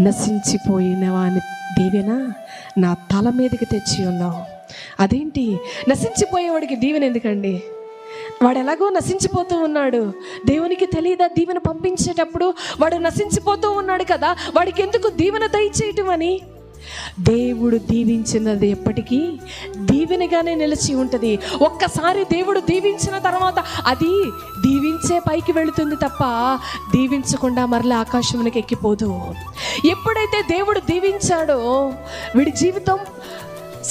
నశించిపోయిన వాని దీవెన నా తల మీదకి తెచ్చి ఉన్నావు. అదేంటి, నశించిపోయేవాడికి దీవెన ఎందుకండి? వాడు ఎలాగో నశించిపోతూ ఉన్నాడు. దేవునికి తెలియదా దీవెన పంపించేటప్పుడు వాడు నశించిపోతూ ఉన్నాడు కదా, వాడికి ఎందుకు దీవెన దయచేయటం అని? దేవుడు దీవించినది ఎప్పటికీ దీవెనగానే నిలిచి ఉంటుంది. ఒక్కసారి దేవుడు దీవించిన తర్వాత అది దీవించే పైకి వెళుతుంది తప్ప దీవించకుండా మరలా ఆకాశంలోకి ఎక్కిపోదు. ఎప్పుడైతే దేవుడు దీవించాడో వీడి జీవితం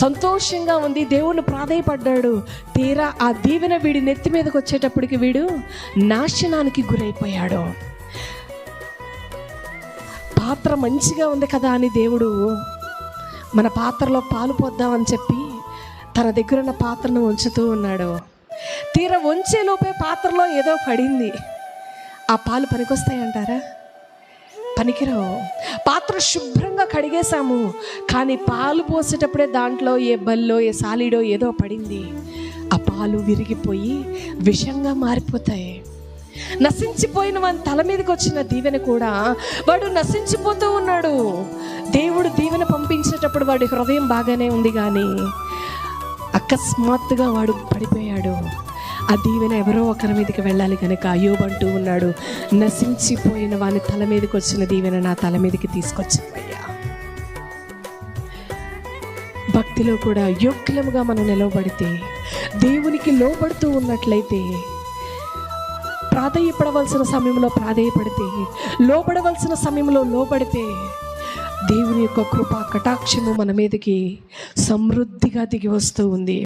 సంతోషంగా ఉంది, దేవుని ప్రాధేయపడ్డాడు. తీరా ఆ దీవెన వీడి నెత్తి మీదకి వచ్చేటప్పటికి వీడు నాశనానికి గురైపోయాడు. పాత్ర మంచిగా ఉంది కదా అని దేవుడు మన పాత్రలో పాలు పోద్దామని చెప్పి తన దగ్గర ఉన్న పాత్రను ఉంచుతూ ఉన్నాడు. తీరా వంచేలోపే పాత్రలో ఏదో పడింది. ఆ పాలు పనికొస్తాయంటారా? పనికిరావు. పాత్ర శుభ్రంగా కడిగేశాము, కానీ పాలు పోసేటప్పుడే దాంట్లో ఏ బల్లో ఏ సాలిడో ఏదో పడింది. ఆ పాలు విరిగిపోయి విషంగా మారిపోతాయి. నశించిపోయిన వాని తల మీదకి వచ్చిన దీవెన కూడా వాడు నశించిపోతూ ఉన్నాడు. దేవుడు దీవెన పంపించేటప్పుడు వాడి హృదయం బాగానే ఉంది, కానీ అకస్మాత్తుగా వాడు పడిపోయాడు. ఆ దీవెన ఎవరో ఒకరి మీదకి వెళ్ళాలి కనుక అయ్యోబు అంటూ ఉన్నాడు, నశించిపోయిన వాని తల మీదకి వచ్చిన దీవెన నా తల మీదకి తీసుకొచ్చావయ్యా. భక్తిలో కూడా యోగ్యముగా మనం నిలవబడితే, దేవునికి లోబడుతూ ఉన్నట్లయితే, ప్రాధేయపడవలసిన సమయంలో ప్రాధేయపడితే, లోబడవలసిన సమయంలో లోబడితే, దేవుని యొక్క కృపా కటాక్షము మన మీదకి సమృద్ధిగా దిగి వస్తూ ఉంది.